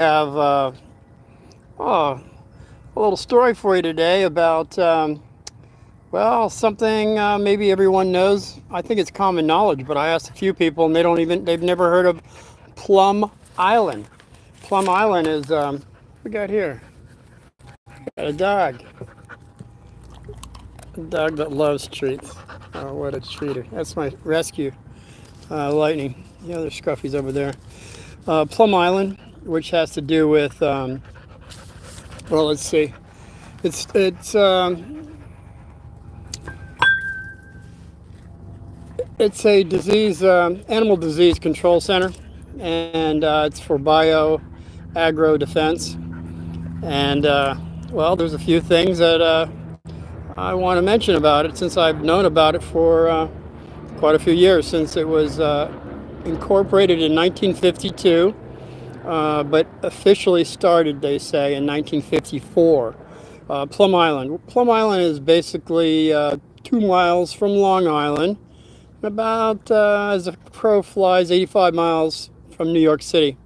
have oh, a little story for you today about, well, something maybe everyone knows. I think it's common knowledge, but I asked a few people and they've never heard of Plum Island. Plum Island is, what we got here? Got a dog that loves treats. Oh, what a treater. That's my rescue, Lightning. The other Scruffy's over there. Plum Island, which has to do with, well, let's see. It's a disease, animal disease control center, and it's for agro defense. And well, there's a few things that I want to mention about it since I've known about it for quite a few years, since it was incorporated in 1952, but officially started, they say, in 1954. Plum Island. Plum Island is basically 2 miles from Long Island, about, as a crow flies, 85 miles from New York City,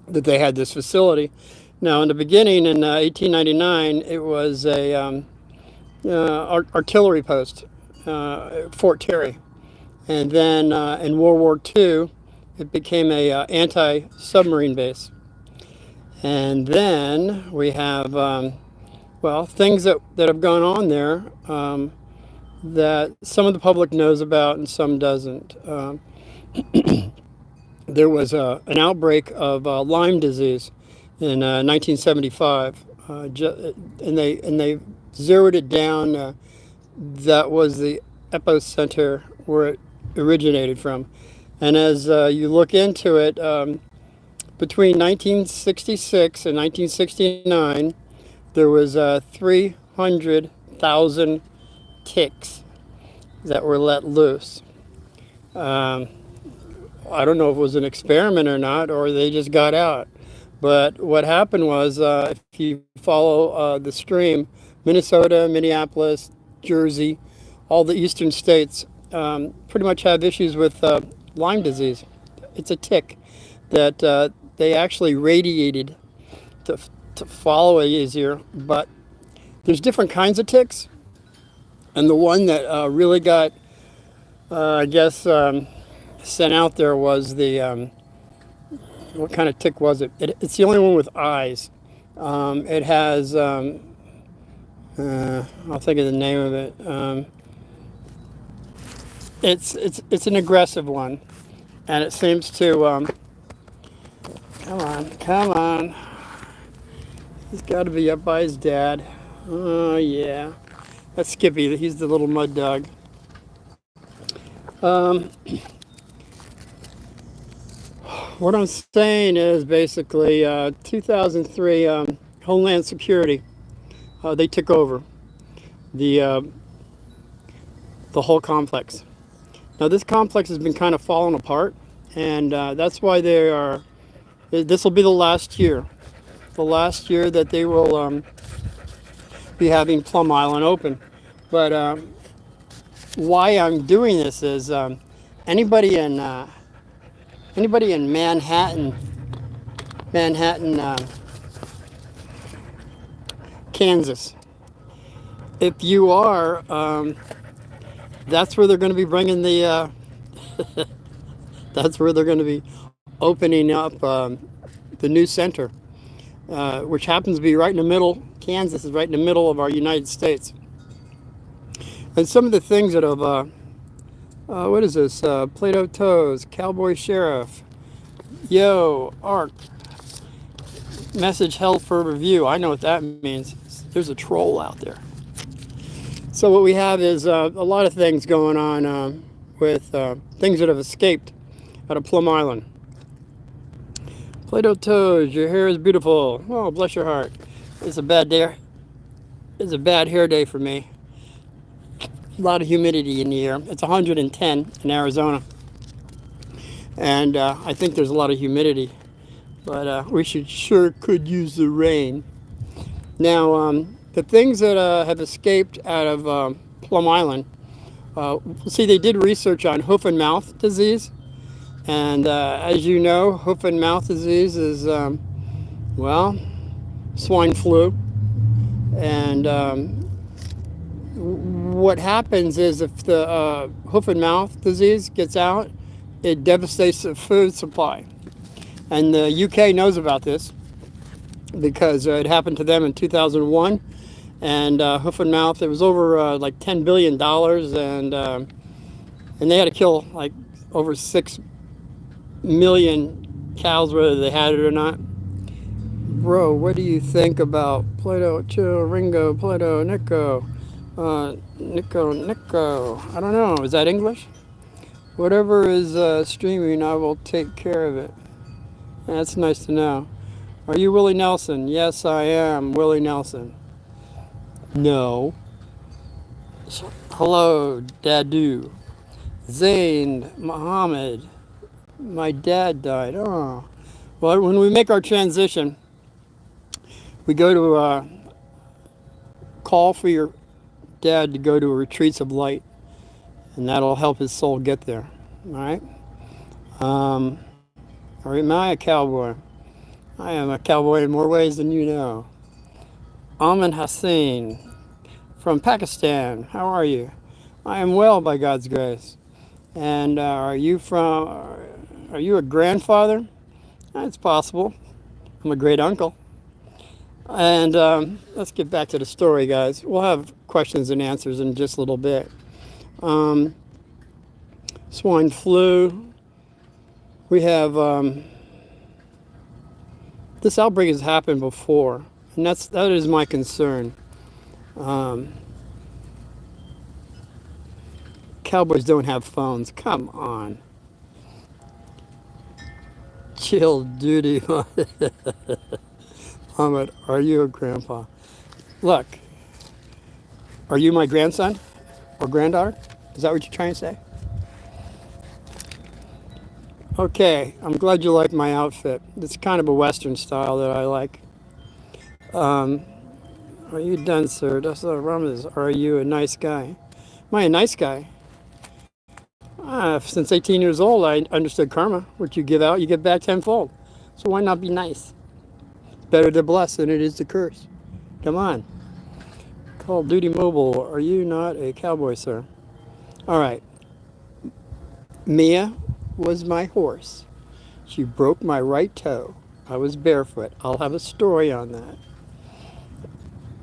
that they had this facility. Now, in the beginning, in 1899, it was a artillery post, Fort Terry. And then in World War II, it became a anti-submarine base. And then we have, well, things that have gone on there that some of the public knows about and some doesn't. There was an outbreak of Lyme disease in 1975, and they zeroed it down. That was the epicenter where it originated from. And as you look into it, between 1966 and 1969, there was 300,000 ticks that were let loose. I don't know if it was an experiment or not, or they just got out. But what happened was, if you follow the stream, Minnesota, Minneapolis, Jersey, all the eastern states pretty much have issues with Lyme disease. It's a tick that they actually radiated to follow it easier. But there's different kinds of ticks. And the one that really got, I guess, sent out there was the, what kind of tick was it? It's the only one with eyes. It has, I'll think of the name of it. It's an aggressive one, and it seems to, come on. He's got to be up by his dad. Oh, yeah. That's Skippy. He's the little mud dog. What I'm saying is basically 2003 Homeland Security, they took over the whole complex. Now this complex has been kind of falling apart, and that's why this will be the last year that they will be having Plum Island open. But why I'm doing this is anybody in Manhattan, Kansas. If you are, that's where they're going to be bringing the. That's where they're going to be opening up the new center, which happens to be right in the middle. Kansas is right in the middle of our United States. And some of the things that have, what is this? Play-Doh Toes, Cowboy Sheriff, Yo, Ark, message held for review. I know what that means. There's a troll out there. So what we have is a lot of things going on with things that have escaped out of Plum Island. Play-Doh Toes, your hair is beautiful. Oh, bless your heart. It's a bad day. It's a bad hair day for me. A lot of humidity in the air. It's 110 in Arizona. And I think there's a lot of humidity. But we could use the rain. Now, the things that have escaped out of Plum Island, see, they did research on hoof and mouth disease. And as you know, hoof and mouth disease is Well, swine flu. And what happens is if the hoof and mouth disease gets out, it devastates the food supply. And the UK knows about this because it happened to them in 2001. And hoof and mouth, it was over like $10 billion, and they had to kill like over 6 million cows, whether they had it or not. Bro, what do you think about Plato, Chill, Ringo, Plato, Nico, Nico? I don't know. Is that English? Whatever is streaming, I will take care of it. That's nice to know. Are you Willie Nelson? Yes, I am Willie Nelson. No. Hello, Dadu. Zain, Muhammad. My dad died. Oh. Well, when we make our transition, we go to call for your dad to go to a retreats of light, and that'll help his soul get there. All right? Or am I a cowboy? I am a cowboy in more ways than you know. Amin Hassan from Pakistan. How are you? I am well by God's grace. And are you a grandfather? It's possible. I'm a great uncle. And let's get back to the story, guys. We'll have questions and answers in just a little bit. Swine flu. We have this outbreak has happened before, and that is my concern. Cowboys don't have phones. Come on. Chill duty. Muhammad, are you a grandpa? Look, are you my grandson or granddaughter? Is that what you're trying to say? Okay, I'm glad you like my outfit. It's kind of a Western style that I like. Are you done, sir? That's what Ramas. Are you a nice guy? Am I a nice guy? Since 18 years old, I understood karma. What you give out, you get back tenfold. So why not be nice? It's better to bless than it is to curse. Come on. Call of Duty Mobile. Are you not a cowboy, sir? All right. Mia was my horse. She broke my right toe. I was barefoot. I'll have a story on that.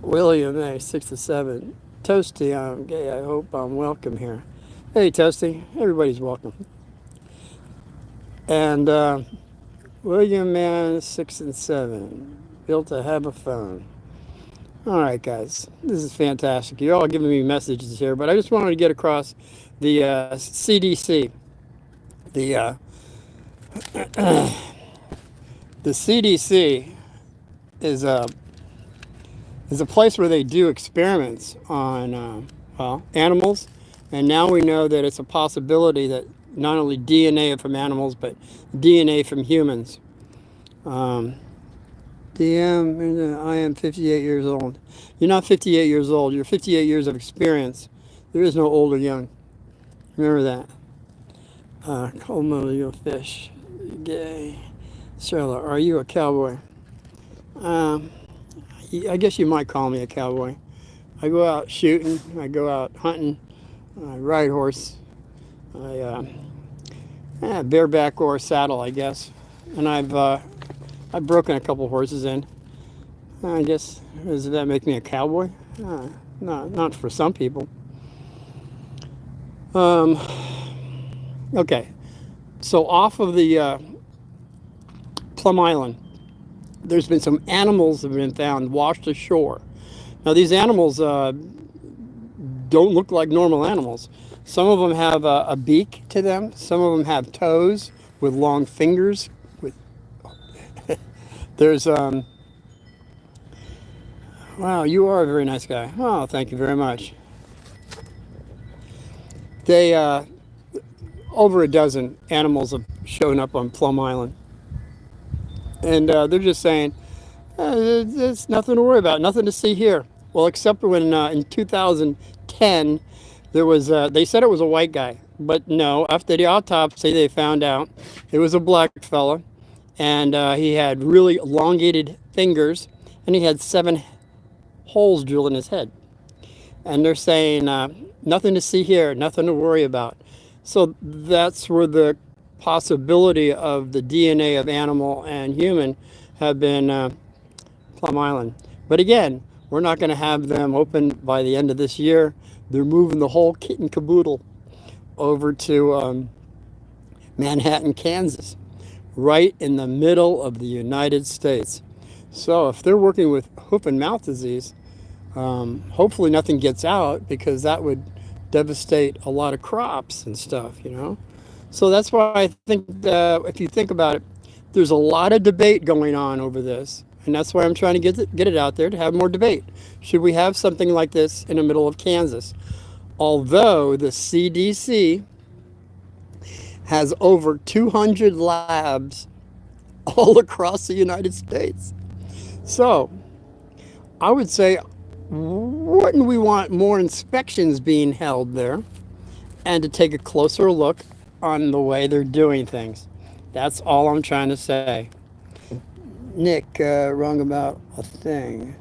William A, 6 to 7. Toasty, I'm gay. I hope I'm welcome here. Hey, Toasty. Everybody's welcome. And William Man, 6 and 7. Built to have a phone. All right, guys. This is fantastic. You're all giving me messages here, but I just wanted to get across the CDC. The CDC is a place where they do experiments on animals, and now we know that it's a possibility that not only DNA from animals but DNA from humans. DM, I am 58 years old. You're not 58 years old. You're 58 years of experience. There is no old or young. Remember that. Cold you a fish. Gay. Sarah, are you a cowboy? I guess you might call me a cowboy. I go out shooting. I go out hunting. I ride horse. Bareback or saddle, I guess. And I've broken a couple horses in. I guess, does that make me a cowboy? No, not for some people. Okay, so off of the Plum Island, there's been some animals that have been found washed ashore. Now these animals don't look like normal animals. Some of them have a beak to them. Some of them have toes with long fingers. There's wow, you are a very nice guy. Oh, thank you very much. They over a dozen animals have shown up on Plum Island, and they're just saying there's nothing to worry about, nothing to see here. Well, except when in 2010 there was they said it was a white guy, but no, after the autopsy they found out it was a black fella. and he had really elongated fingers, and he had 7 holes drilled in his head. And they're saying nothing to see here, nothing to worry about. So that's where the possibility of the DNA of animal and human have been Plum Island. But again, we're not going to have them open by the end of this year. They're moving the whole kit and caboodle over to Manhattan, Kansas, right in the middle of the United States. So if they're working with hoof and mouth disease, hopefully nothing gets out, because that would devastate a lot of crops and stuff. So that's why I think if you think about it, there's a lot of debate going on over this. And that's why I'm trying to get it out there to have more debate. Should we have something like this in the middle of Kansas? Although the CDC has over 200 labs all across the United States. So I would say, wouldn't we want more inspections being held there, and to take a closer look on the way they're doing things? That's all I'm trying to say. Nick, wrong about a thing.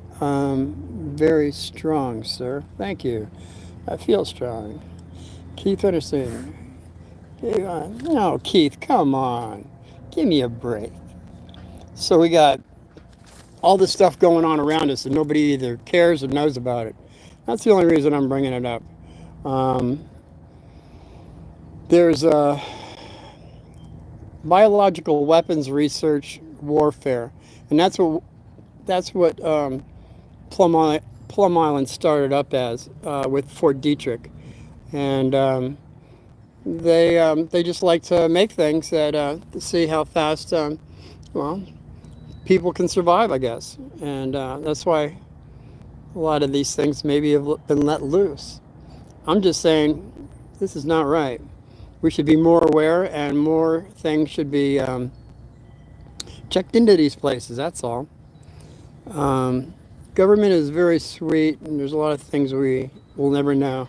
Very strong, sir. Thank you. I feel strong. Keith Anderson. No, Keith, come on. Give me a break. So we got all this stuff going on around us and nobody either cares or knows about it. That's the only reason I'm bringing it up. There's biological weapons research warfare, and that's what Plum Island started up as with Fort Detrick, and they just like to make things that to see how fast well, people can survive, I guess, and that's why a lot of these things maybe have been let loose. I'm just saying this is not right. We should be more aware, and more things should be checked into these places. That's all. Government is very sweet, and there's a lot of things we will never know.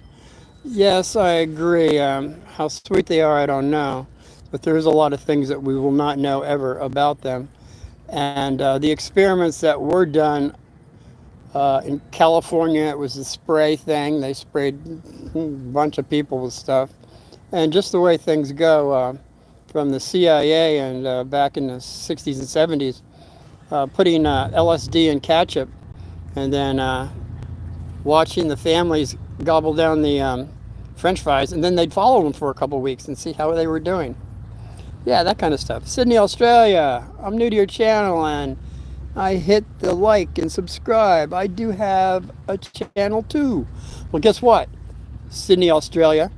Yes, I agree. How sweet they are, I don't know. But there's a lot of things that we will not know ever about them. And the experiments that were done in California, it was a spray thing. They sprayed a bunch of people with stuff. And just the way things go from the CIA and back in the 60s and 70s, putting LSD in ketchup and then watching the families gobble down the French fries, and then they'd follow them for a couple weeks and see how they were doing. Yeah, that kind of stuff. Sydney, Australia. I'm new to your channel and I hit the like and subscribe. I do have a channel too. Well, guess what? Sydney, Australia.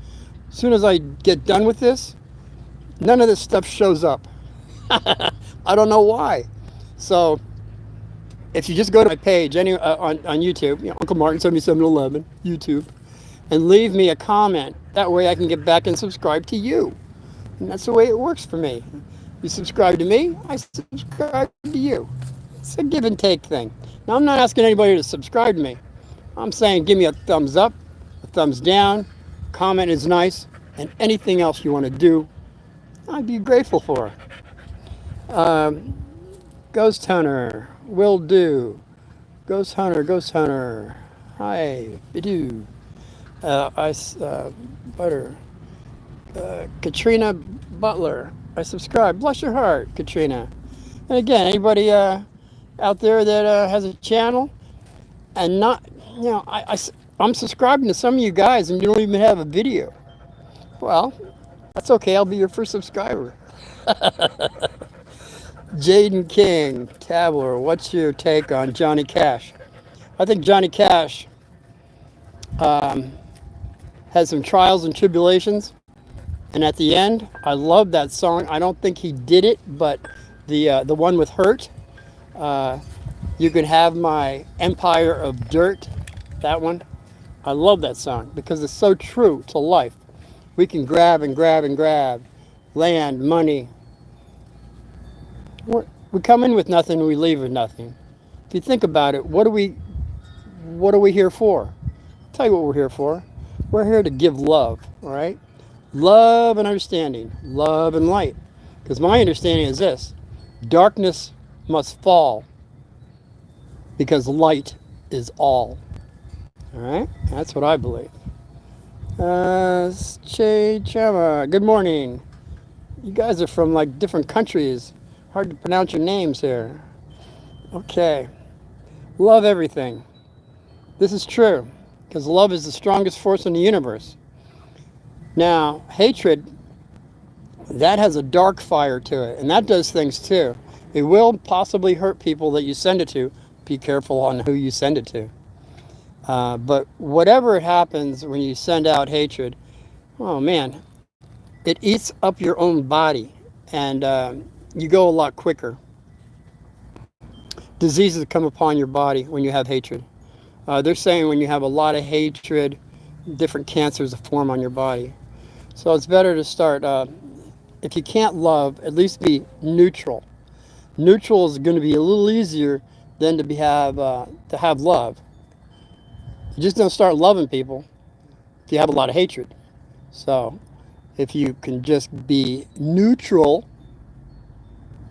As soon as I get done with this, none of this stuff shows up. I don't know why. So if you just go to my page on YouTube, Uncle Martin 7711 YouTube, and leave me a comment, that way I can get back and subscribe to you. And that's the way it works for me. You subscribe to me, I subscribe to you. It's a give and take thing. Now, I'm not asking anybody to subscribe to me. I'm saying give me a thumbs up, a thumbs down, comment is nice, and anything else you want to do, I'd be grateful for. Ghost Hunter, will do. Ghost Hunter. Hi, Bidoo. Butter. Katrina Butler. I subscribe. Bless your heart, Katrina. And again, anybody out there that has a channel and not, I'm subscribing to some of you guys and you don't even have a video. Well, that's okay. I'll be your first subscriber. Jaden King, Tabler, what's your take on Johnny Cash? I think Johnny Cash has some trials and tribulations. And at the end, I love that song. I don't think he did it, but the one with Hurt, You Could Have My Empire of Dirt, that one. I love that song because it's so true to life. We can grab and grab and grab land, money. We come in with nothing, we leave with nothing. If you think about it, what are we here for? I'll tell you what we're here for. We're here to give love, all right? Love and understanding, love and light. Because my understanding is this: Darkness must fall because light is all. All right? That's what I believe. Che Chama, good morning. You guys are from like different countries. Hard to pronounce your names here. Okay. Love everything. This is true because love is the strongest force in the universe. Now, hatred, that has a dark fire to it, and that does things too. It will possibly hurt people that you send it to. Be careful on who you send it to. But whatever happens when you send out hatred, oh man, it eats up your own body, and you go a lot quicker. Diseases come upon your body when you have hatred. They're saying when you have a lot of hatred, different cancers form on your body. So it's better to start, if you can't love, at least be neutral. Neutral is going to be a little easier than to have love. You just don't start loving people if you have a lot of hatred. So if you can just be neutral,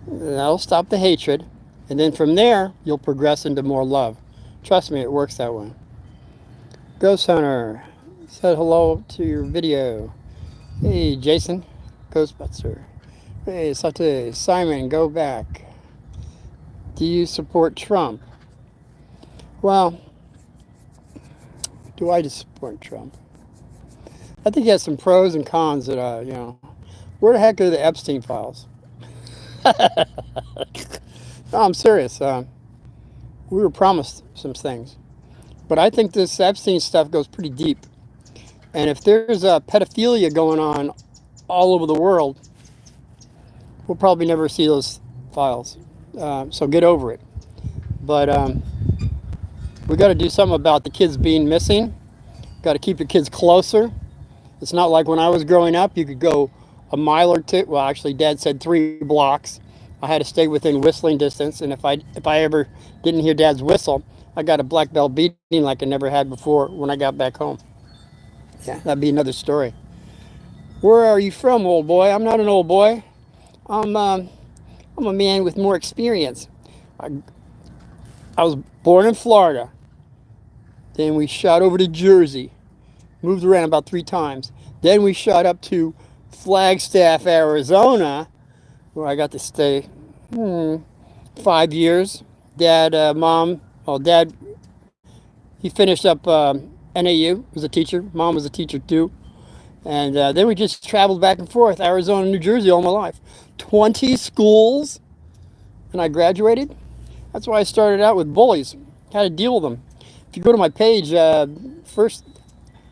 that'll stop the hatred. And then from there, you'll progress into more love. Trust me, it works that way. Ghost Hunter said hello to your video. Hey, Jason, Ghostbuster. Hey, Sate, Simon, go back. Do you support Trump? Well, do I just support Trump? I think he has some pros and cons that, where the heck are the Epstein files? No, I'm serious. We were promised some things. But I think this Epstein stuff goes pretty deep. And if there's pedophilia going on all over the world, we'll probably never see those files. So get over it. But we got to do something about the kids being missing. Got to keep your kids closer. It's not like when I was growing up, you could go a mile or two. Well, actually, Dad said 3 blocks. I had to stay within whistling distance. And if I ever didn't hear Dad's whistle, I got a black belt beating like I never had before when I got back home. Yeah, that'd be another story. Where are you from, old boy? I'm not an old boy. I'm a man with more experience. I was born in Florida. Then we shot over to Jersey. Moved around about 3 times. Then we shot up to Flagstaff, Arizona, where I got to stay 5 years. Dad, Dad, he finished up NAU, was a teacher. Mom was a teacher too. And then we just traveled back and forth, Arizona, New Jersey, all my life. 20 schools, and I graduated. That's why I started out with bullies, how to deal with them. If you go to my page, first,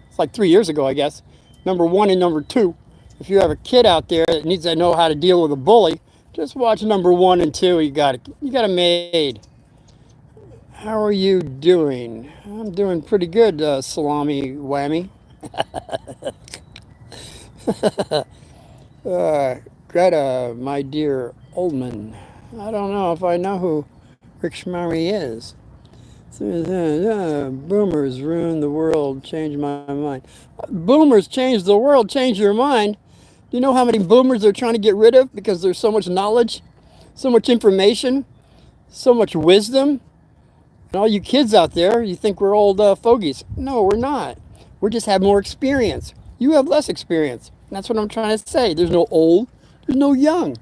it's like 3 years ago, I guess, number 1 and number 2. If you have a kid out there that needs to know how to deal with a bully, just watch number 1 and 2. You got it made. How are you doing? I'm doing pretty good, salami whammy. Greta, my dear Oldman. I don't know if I know who Rick Schmary is. Boomers ruin the world, change my mind. Boomers change the world, change your mind. Do you know how many boomers they're trying to get rid of because there's so much knowledge, so much information, so much wisdom? And all you kids out there, you think we're old fogies. No, we're not. We just have more experience. You have less experience. And that's what I'm trying to say. There's no old, there's no young.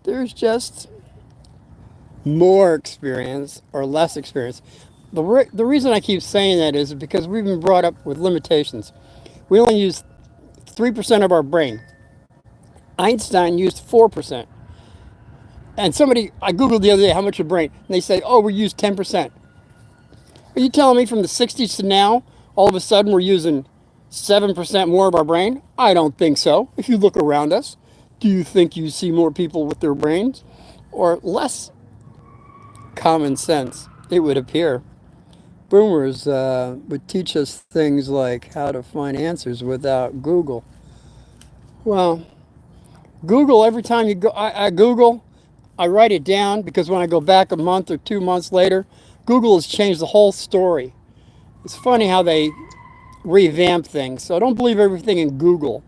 There's just more experience or less experience. The reason I keep saying that is because we've been brought up with limitations. We only use 3% of our brain. Einstein used 4%. And I Googled the other day how much your brain, and they say, oh, we use 10%. Are you telling me from the 60s to now, all of a sudden we're using 7% more of our brain? I don't think so. If you look around us, do you think you see more people with their brains or less common sense? It would appear. Boomers would teach us things like how to find answers without Google. Well, Google, every time you go, I Google, I write it down because when I go back a month or 2 months later, Google has changed the whole story. It's funny how they revamp things. So don't believe everything in Google.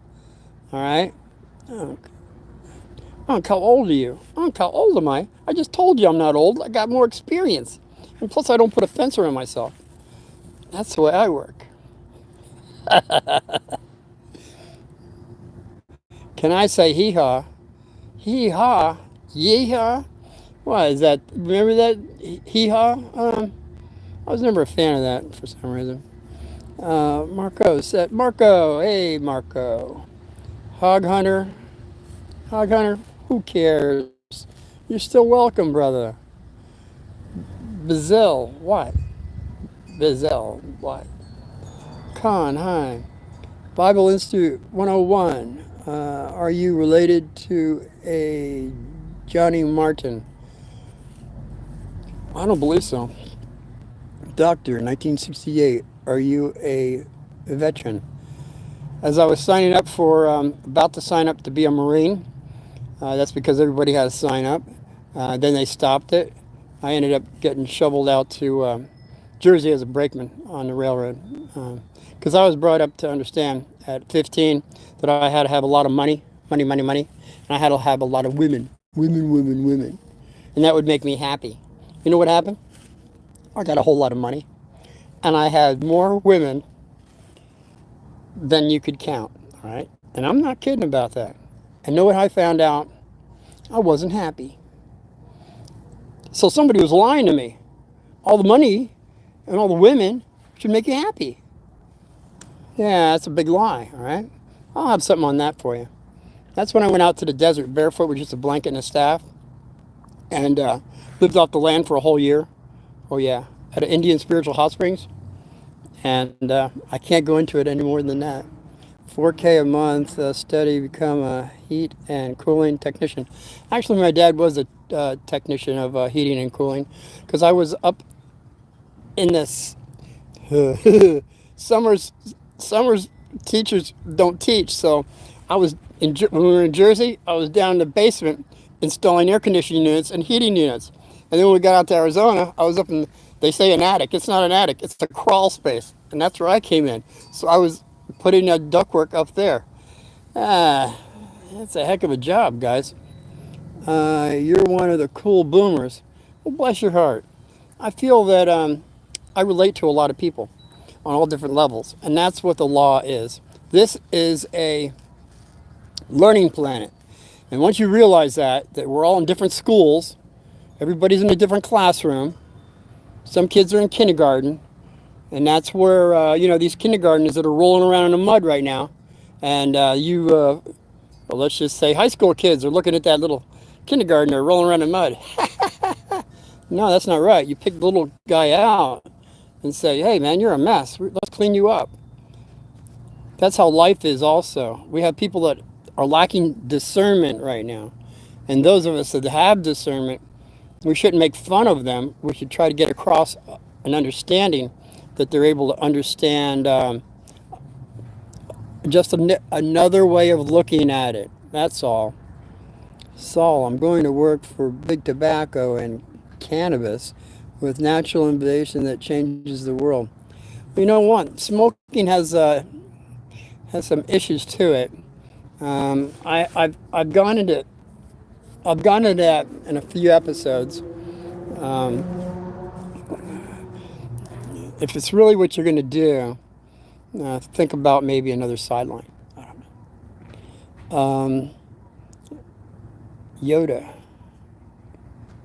All right? Okay. Unc, how old are you? Unc, how old am I? I just told you I'm not old. I got more experience. And plus, I don't put a fence around myself. That's the way I work. Can I say hee haw? Hee haw? Yee haw? What is that? Remember that hee haw? I was never a fan of that for some reason. Marco said, Marco, hey Marco. Hog Hunter, Hog Hunter, who cares? You're still welcome, brother. Bazil, what? Bazil, what? Khan, hi. Bible Institute 101. Are you related to a Johnny Martin? I don't believe so. Doctor, 1968. Are you a veteran? As I was signing up for, about to sign up to be a Marine, that's because everybody had to sign up. Then they stopped it. I ended up getting shoveled out to Jersey as a brakeman on the railroad. Because I was brought up to understand at 15 that I had to have a lot of money, and I had to have a lot of women. And that would make me happy. You know what happened? I got a whole lot of money, and I had more women than you could count, all right? And I'm not kidding about that. And know what I found out? I wasn't happy. So somebody was lying to me. All the money and all the women should make you happy. Yeah, that's a big lie, all right? I'll have something on that for you. That's when I went out to the desert barefoot with just a blanket and a staff and lived off the land for a whole year. Oh, yeah, at an Indian Spiritual Hot Springs. And I can't go into it any more than that. 4K a month, study, become a heat and cooling technician. Actually, my dad was a technician of heating and cooling because I was up in this summers teachers don't teach. So I was when we were in Jersey, I was down in the basement installing air conditioning units and heating units. And then when we got out to Arizona, I was up in, they say an attic. It's not an attic, it's a crawl space. And that's where I came in. So I was putting a ductwork up there. That's a heck of a job, guys. You're one of the cool boomers. Well, bless your heart. I feel that I relate to a lot of people on all different levels. And that's what the law is. This is a learning planet. And once you realize that we're all in different schools, everybody's in a different classroom. Some kids are in kindergarten. And that's where, these kindergartners that are rolling around in the mud right now. And well, let's just say high school kids are looking at that little kindergartner rolling around in mud. No, that's not right. You pick the little guy out and say, hey, man, you're a mess. Let's clean you up. That's how life is also. We have people that are lacking discernment right now. And those of us that have discernment, we shouldn't make fun of them. We should try to get across an understanding that they're able to understand just another way of looking at it. That's all. Saul, I'm going to work for big tobacco and cannabis with natural innovation that changes the world. You know what? Smoking has some issues to it. I've gone into that in a few episodes. If it's really what you're going to do, think about maybe another sideline. I don't know. Yoda.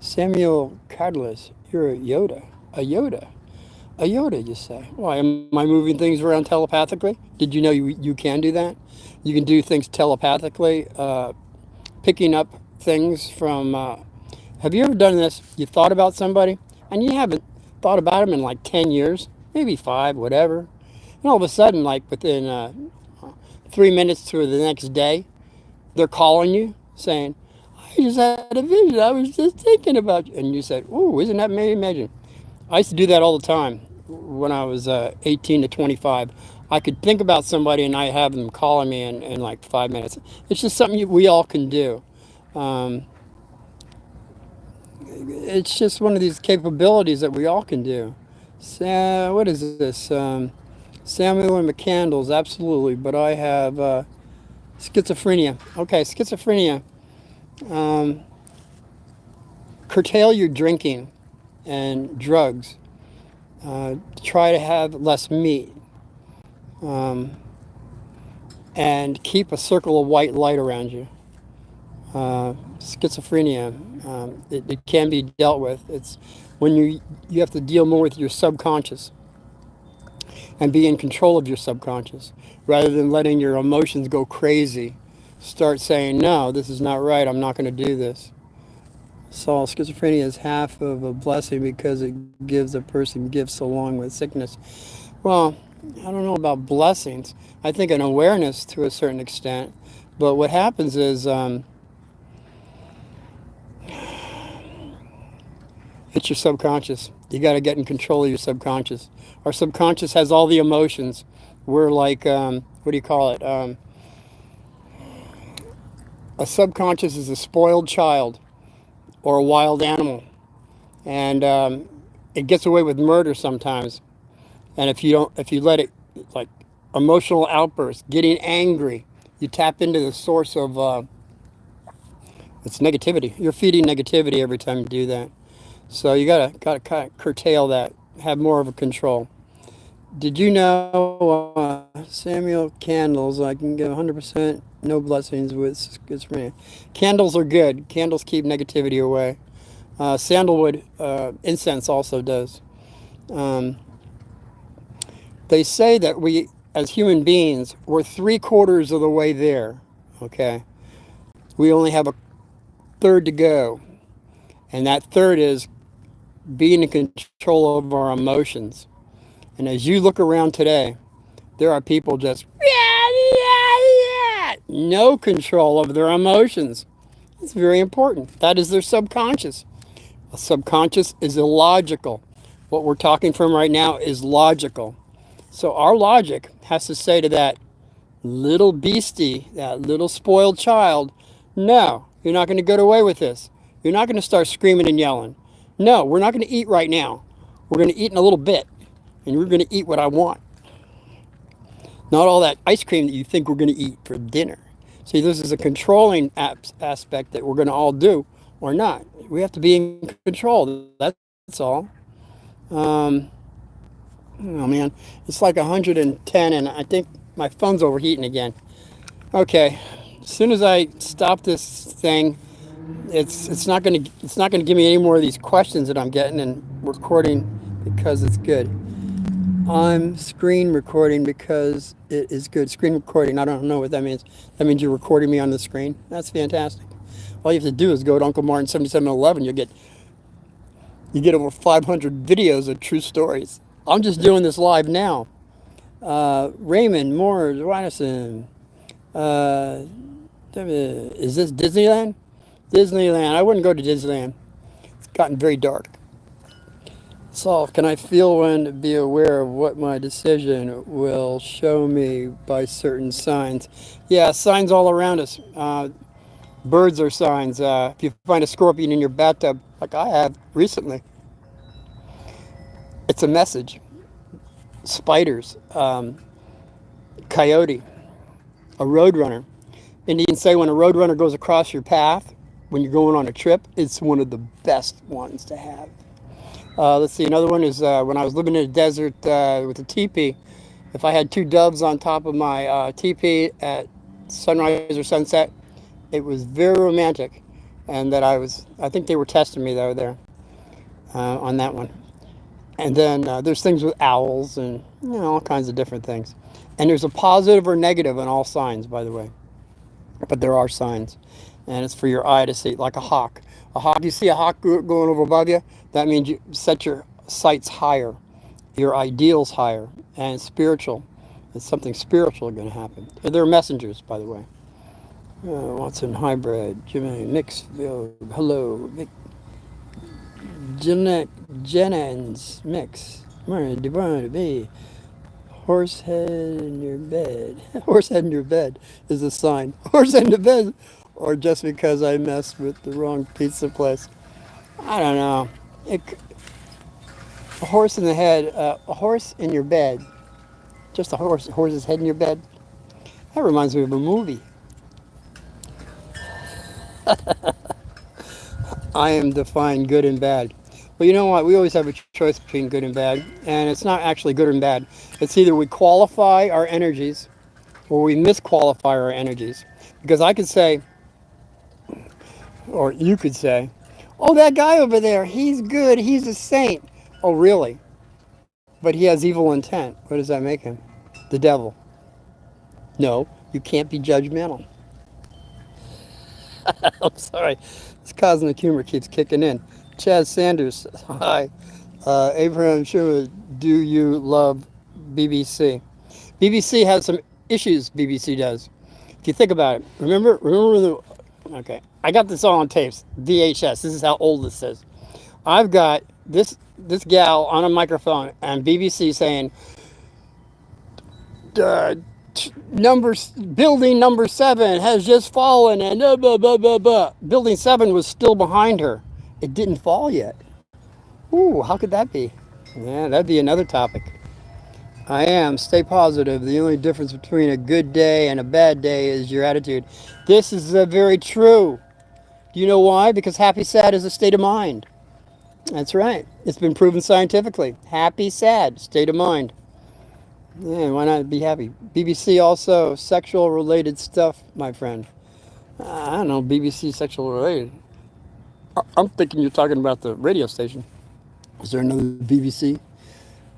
Samuel Cadlis, you're a Yoda. A Yoda. A Yoda, you say. Why, am I moving things around telepathically? Did you know you can do that? You can do things telepathically, picking up things from... have you ever done this? You thought about somebody, and you haven't thought about them in like 10 years, maybe 5, whatever. And all of a sudden, like within 3 minutes to the next day, they're calling you saying, I just had a vision. I was just thinking about you. And you said, ooh, isn't that amazing? I used to do that all the time when I was 18 to 25. I could think about somebody and I have them calling me in like 5 minutes. It's just something we all can do. It's just one of these capabilities that we all can do. What is this? Samuel and McCandles, absolutely. But I have schizophrenia. Okay, schizophrenia Um, Curtail your drinking and drugs. Try to have less meat. Um, and keep a circle of white light around you. Schizophrenia, it can be dealt with. It's when you have to deal more with your subconscious and be in control of your subconscious rather than letting your emotions go crazy. Start saying, no, this is not right. I'm not going to do this. So schizophrenia is half of a blessing because it gives a person gifts along with sickness. Well, I don't know about blessings. I think an awareness to a certain extent. But what happens is it's your subconscious. You got to get in control of your subconscious. Our subconscious has all the emotions. We're like, what do you call it? A subconscious is a spoiled child or a wild animal. And it gets away with murder sometimes. And if you let it, like emotional outbursts, getting angry, you tap into the source of it's negativity. You're feeding negativity every time you do that. So you gotta kind of curtail that, have more of a control. Did you know Samuel candles? I can give 100% no blessings with schizophrenia. Candles are good. Candles keep negativity away. Sandalwood incense also does. Um, they say that we, as human beings, we're 3/4 of the way there. Okay, we only have a third to go, and that third is being in control of our emotions. And as you look around today, there are people just no control of their emotions. It's very important. That is their subconscious. A subconscious is illogical. What we're talking from right now is logical. So our logic has to say to that little beastie, that little spoiled child, no, you're not going to get away with this. You're not going to start screaming and yelling. No, we're not going to eat right now. We're going to eat in a little bit, and we're going to eat what I want. Not all that ice cream that you think we're going to eat for dinner. See, this is a controlling aspect that we're going to all do or not. We have to be in control. That's all. Um, oh man, it's like 110, and I think my phone's overheating again. Okay, as soon as I stop this thing, it's not gonna give me any more of these questions that I'm getting and recording because it's good. I'm screen recording because it is good. Screen recording. I don't know what that means. That means you're recording me on the screen. That's fantastic. All you have to do is go to Uncle Martin 7711. You get over 500 videos of true stories. I'm just doing this live now. Raymond Moores Watterson. Is this Disneyland? Disneyland. I wouldn't go to Disneyland. It's gotten very dark. So, can I feel when to be aware of what my decision will show me by certain signs? Yeah, signs all around us. Birds are signs. If you find a scorpion in your bathtub, like I have recently, it's a message. Spiders, coyote, a roadrunner. Indians say when a roadrunner goes across your path when you're going on a trip, it's one of the best ones to have. Let's see, another one is when I was living in the desert with a teepee. If I had two doves on top of my teepee at sunrise or sunset, it was very romantic. And that I think they were testing me though there on that one. And then there's things with owls and all kinds of different things. And there's a positive or negative on all signs, by the way. But there are signs, and it's for your eye to see, like a hawk. A hawk, you see a hawk going over above you, that means you set your sights higher, your ideals higher, and spiritual. It's something spiritual going to happen. And they're messengers, by the way. Watson Hybrid, Jimmy Mixfield, hello, Vic, Jeanette Jennings Mix, Mary Divine to be. Horse head in your bed. Horse head in your bed is a sign. Horse head in the bed, or just because I messed with the wrong pizza place. I don't know. A horse in the head, a horse in your bed. Just a horse's head in your bed. That reminds me of a movie. I am defined good and bad. Well, you know what? We always have a choice between good and bad, and it's not actually good and bad. It's either we qualify our energies or we misqualify our energies. Because I could say, or you could say, oh, that guy over there, he's good, he's a saint. Oh, really? But he has evil intent. What does that make him? The devil. No, you can't be judgmental. I'm sorry. This cosmic humor keeps kicking in. Chad Sanders, hi. Abraham Sherman, do you love BBC? BBC has some issues, BBC does. If you think about it, remember okay, I got this all on tapes, VHS. This is how old this is. I've got this gal on a microphone and BBC saying, uh, building number 7 has just fallen and blah, blah, blah, blah. Building 7 was still behind her. It didn't fall yet. Ooh, how could that be? Yeah, that'd be another topic. I am. Stay positive. The only difference between a good day and a bad day is your attitude. This is very true. Do you know why? Because happy, sad is a state of mind. That's right. It's been proven scientifically. Happy, sad, state of mind. Yeah, why not be happy? BBC also, sexual related stuff, my friend. I don't know, BBC sexual related. I'm thinking you're talking about the radio station. Is there another BBC?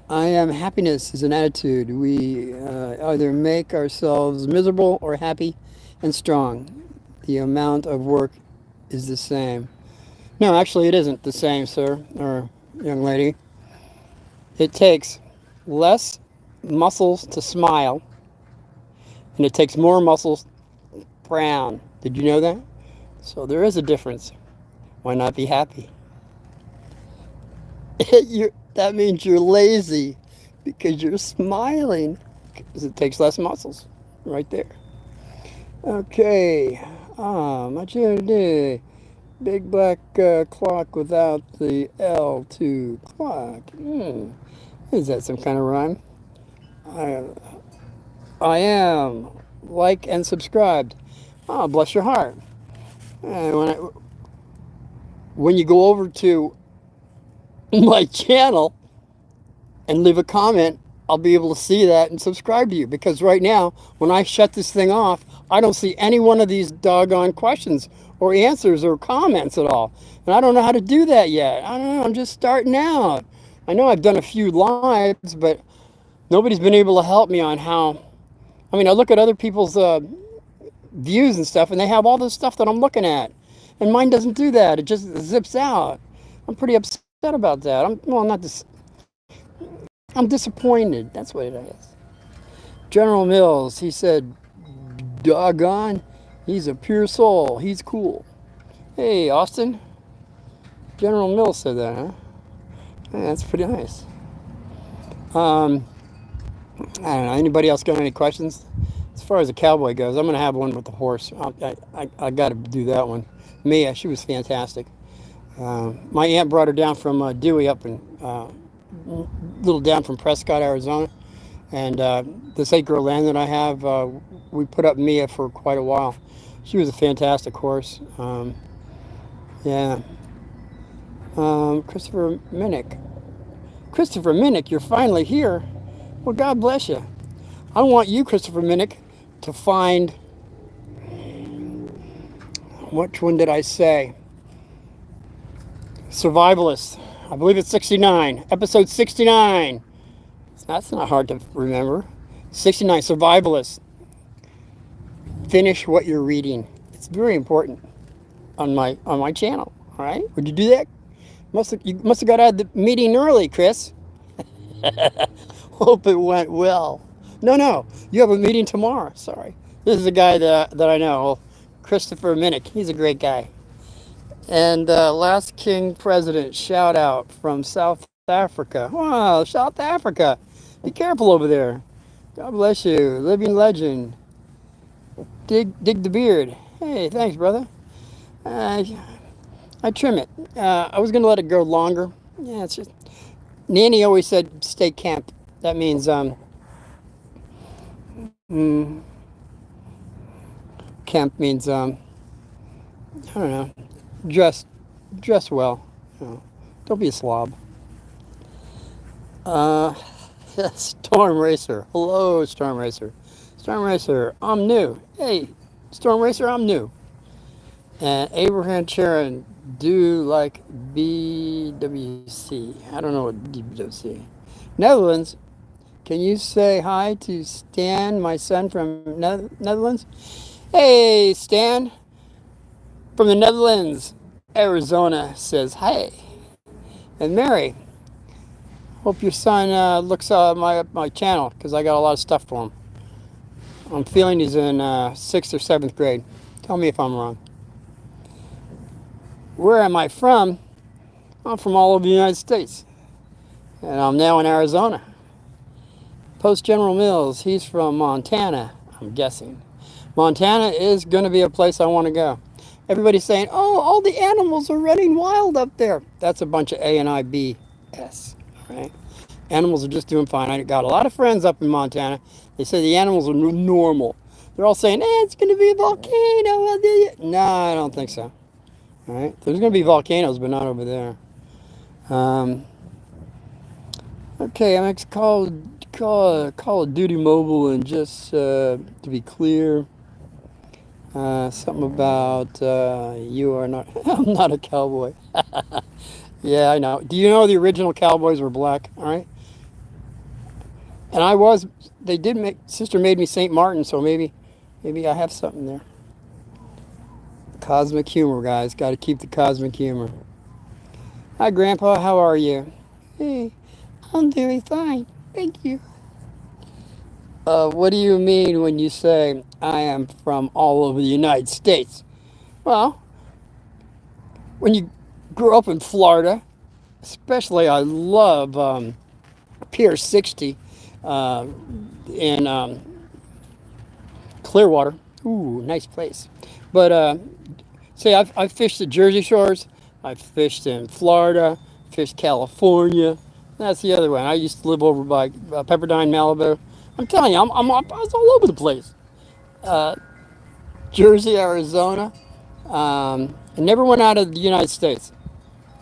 I am. Happiness is an attitude. We either make ourselves miserable or happy and strong. The amount of work is the same. No, actually, it isn't the same, sir or young lady. It takes less muscles to smile, and it takes more muscles to frown. Did you know that? So there is a difference. Why not be happy? That means you're lazy because you're smiling. Because it takes less muscles. Right there. Okay. Much today. Big black clock without the L2 clock. Is that some kind of rhyme? I, I am. Like and subscribed. Oh, bless your heart. And when you go over to my channel and leave a comment, I'll be able to see that and subscribe to you. Because right now, when I shut this thing off, I don't see any one of these doggone questions or answers or comments at all. And I don't know how to do that yet. I don't know. I'm just starting out. I know I've done a few lives, but nobody's been able to help me on how. I mean, I look at other people's views and stuff, and they have all this stuff that I'm looking at. And mine doesn't do that. It just zips out. I'm pretty upset about that. I'm disappointed. That's what it is. General Mills, he said, doggone, he's a pure soul. He's cool. Hey, Austin. General Mills said that, huh? Yeah, that's pretty nice. I don't know. Anybody else got any questions? As far as a cowboy goes, I'm going to have one with the horse. I got to do that one. Mia, she was fantastic. My aunt brought her down from Dewey up in little down from Prescott, Arizona, and this acre of land that I have, we put up Mia for quite a while. She was a fantastic horse. Yeah. Christopher Minnick. Christopher Minnick, you're finally here. Well, God bless you. I want you, Christopher Minnick, to find, which one did I say? Survivalist. I believe it's 69. Episode 69. That's not hard to remember. 69, Survivalist. Finish what you're reading. It's very important on my channel. All right? Would you do that? You must have got out of the meeting early, Chris. Hope it went well. No. You have a meeting tomorrow. Sorry. This is a guy that I know, Christopher Minnick. He's a great guy. And Last King President, shout out from South Africa. Wow, South Africa. Be careful over there. God bless you. Living legend. Dig the beard. Hey, thanks, brother. I trim it. I was going to let it grow longer. Yeah, it's just... Nanny always said stay camp. That means camp means I don't know, dress dress well. You know, don't be a slob. Uh, Storm Racer. Hello, Storm Racer. Storm Racer, I'm new. Hey, Storm Racer, I'm new. And Abraham Sharon, do like BWC. I don't know what BWC. Netherlands, can you say hi to Stan, my son from Netherlands? Hey, Stan from the Netherlands, Arizona says hi. And Mary, hope your son looks at my channel because I got a lot of stuff for him. I'm feeling he's in 6th or 7th grade. Tell me if I'm wrong. Where am I from? I'm from all over the United States. And I'm now in Arizona. Post General Mills, he's from Montana, I'm guessing. Montana is going to be a place I want to go. Everybody's saying, oh, all the animals are running wild up there. That's a bunch of A and I B S, right? Animals are just doing fine. I got a lot of friends up in Montana. They say the animals are normal. They're all saying, it's going to be a volcano. No, I don't think so. All right? There's going to be volcanoes, but not over there. Okay, I'm Call of Duty Mobile, and just to be clear, something about you are not. I'm not a cowboy. Yeah, I know. Do you know the original cowboys were black? All right, and I was. They did make. Sister made me Saint Martin, so maybe I have something there. Cosmic humor, guys. Got to keep the cosmic humor. Hi, Grandpa. How are you? Hey, I'm doing fine. Thank you. What do you mean when you say I am from all over the United States? Well, when you grew up in Florida, especially I love Pier 60 uh, in Clearwater. Ooh, nice place. But say I've fished the Jersey Shores. I've fished in Florida, fished California. That's the other one. I used to live over by Pepperdine, Malibu. I'm telling you, I was all over the place. Jersey, Arizona. I never went out of the United States.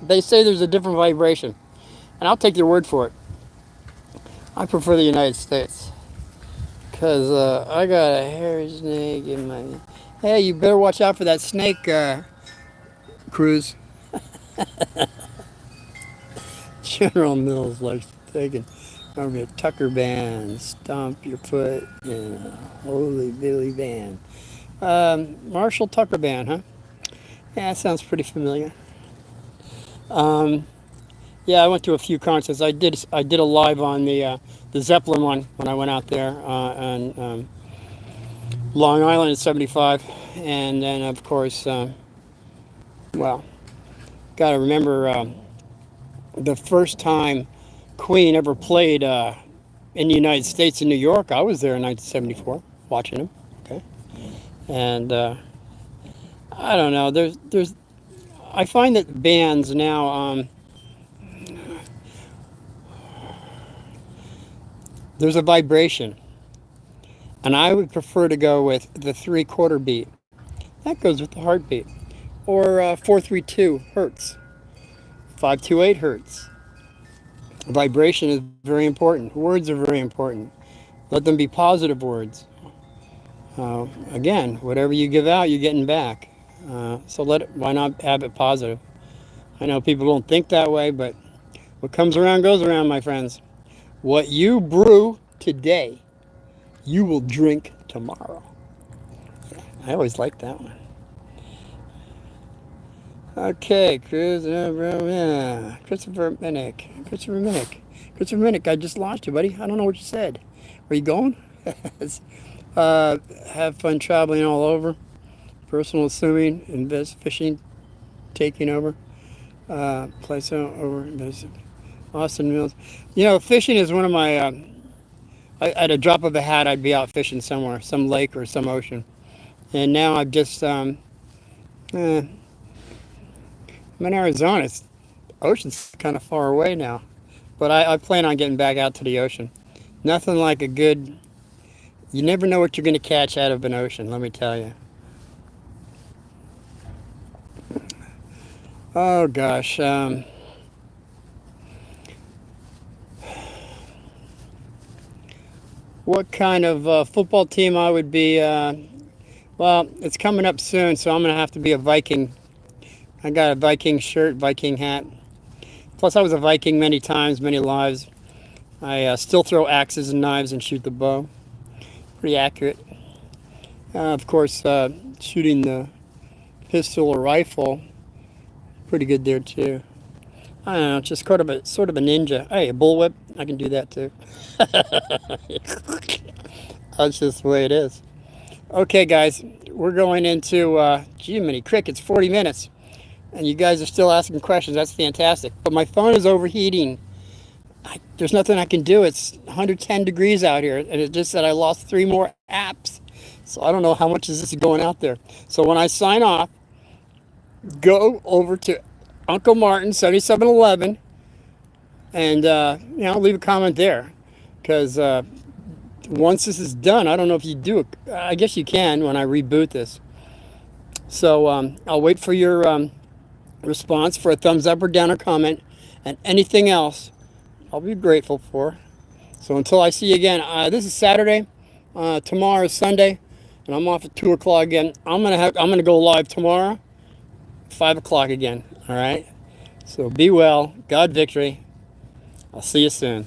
They say there's a different vibration, and I'll take their word for it. I prefer the United States because I got a hairy snake in my. Hey, you better watch out for that snake, Cruz. General Mills likes taking over a Tucker band, stomp your foot in a holy Billy band. Marshall Tucker band, huh? Yeah, that sounds pretty familiar. Um, yeah, I went to a few concerts. I did a live on the Zeppelin one when I went out there on Long Island in '75, and then of course, well, got to remember the first time Queen ever played in the United States in New York. I was there in 1974 watching them. Okay, and I don't know. There's I find that bands now. There's a vibration, and I would prefer to go with the 3/4 beat. That goes with the heartbeat, or 432 hertz, 528 hertz. Vibration is very important. Words are very important. Let them be positive words. Again, whatever you give out, you're getting back. So why not have it positive? I know people don't think that way, but what comes around goes around, my friends. What you brew today, you will drink tomorrow. I always like that one. Okay, Christopher Minnick. Christopher Minnick, I just lost you, buddy. I don't know what you said. Where you going? Have fun traveling all over. Personal swimming, invest fishing, taking over. Place over, invest. Austin Mills. You know, fishing is one of my. At a drop of a hat, I'd be out fishing somewhere, some lake or some ocean. And now I've just. I'm in Arizona. Ocean's kind of far away now, but I plan on getting back out to the ocean. Nothing like a good. You never know what you're going to catch out of an ocean. Let me tell you. Oh gosh. What kind of football team I would be? Well, it's coming up soon, so I'm gonna have to be a Viking. I got a Viking shirt, Viking hat. Plus, I was a Viking many times, many lives. I still throw axes and knives and shoot the bow. Pretty accurate. Of course, shooting the pistol or rifle, pretty good there too. I don't know, just sort of a ninja. Hey, a bullwhip, I can do that too. That's just the way it is. Okay, guys, we're going into gee, many crickets, 40 minutes, and you guys are still asking questions. That's fantastic. But my phone is overheating. There's nothing I can do. It's 110 degrees out here, and it just said I lost 3 more apps. So I don't know how much is this going out there. So when I sign off, go over to Uncle Martin 7711 and leave a comment there, because once this is done, I don't know if you do it. I guess you can when I reboot this. So I'll wait for your response, for a thumbs up or down or comment, and anything else I'll be grateful for. So until I see you again, this is Saturday. Tomorrow is Sunday, and I'm off at 2 o'clock again. I'm gonna go live tomorrow, 5 o'clock again. All right. So be well. God victory. I'll see you soon.